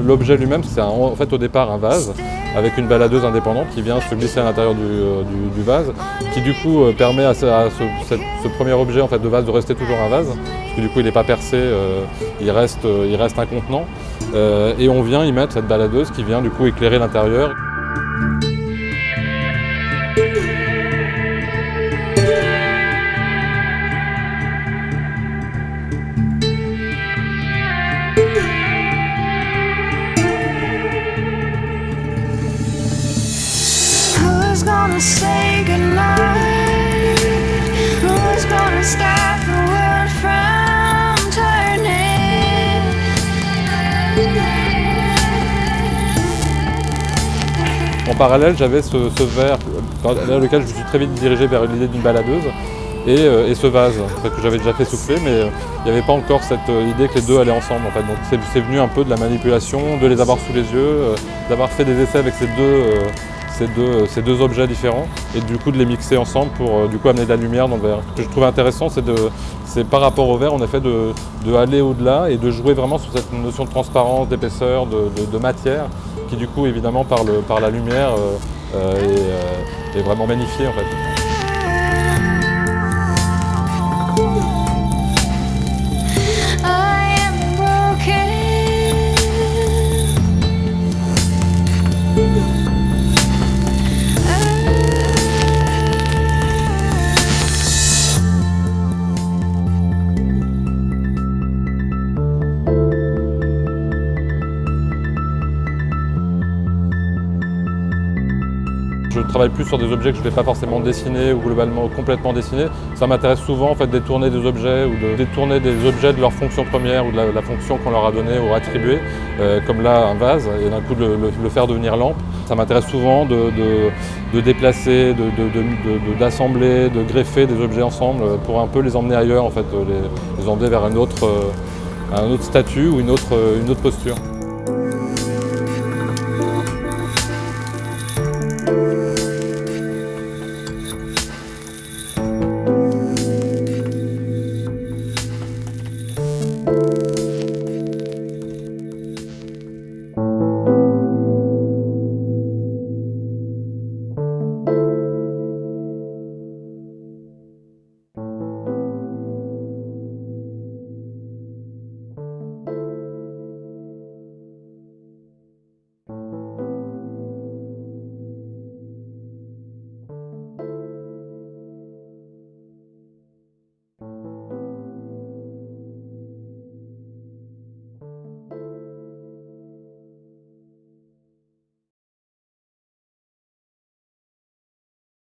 l'objet lui-même, c'est en fait au départ un vase avec une baladeuse indépendante qui vient se glisser à l'intérieur du vase, qui du coup permet à ce premier objet en fait, de vase de rester toujours un vase, parce que du coup il n'est pas percé, il reste un contenant, et on vient y mettre cette baladeuse qui vient du coup éclairer l'intérieur. Who's gonna say goodnight? Who's gonna stop the world from turning? En parallèle, j'avais ce verre dans lequel je me suis très vite dirigé vers l'idée d'une baladeuse et ce vase que j'avais déjà fait souffler, mais il n'y avait pas encore cette idée que les deux allaient ensemble. En fait. Donc c'est venu un peu de la manipulation, de les avoir sous les yeux, d'avoir fait des essais avec ces deux objets différents et du coup de les mixer ensemble pour du coup amener de la lumière dans le verre. Ce que je trouvais intéressant, c'est par rapport au verre en effet de aller au-delà et de jouer vraiment sur cette notion de transparence, d'épaisseur, de matière qui du coup évidemment par la lumière est vraiment magnifiée en fait. Je travaille plus sur des objets que je ne vais pas forcément dessiner ou globalement complètement dessiner. Ça m'intéresse souvent en fait, de détourner des objets ou de détourner des objets de leur fonction première ou de la fonction qu'on leur a donnée ou attribuée, comme là un vase, et d'un coup de le faire devenir lampe. Ça m'intéresse souvent de déplacer, d'assembler, de greffer des objets ensemble pour un peu les emmener ailleurs, en fait, les emmener vers un autre statut ou une autre posture.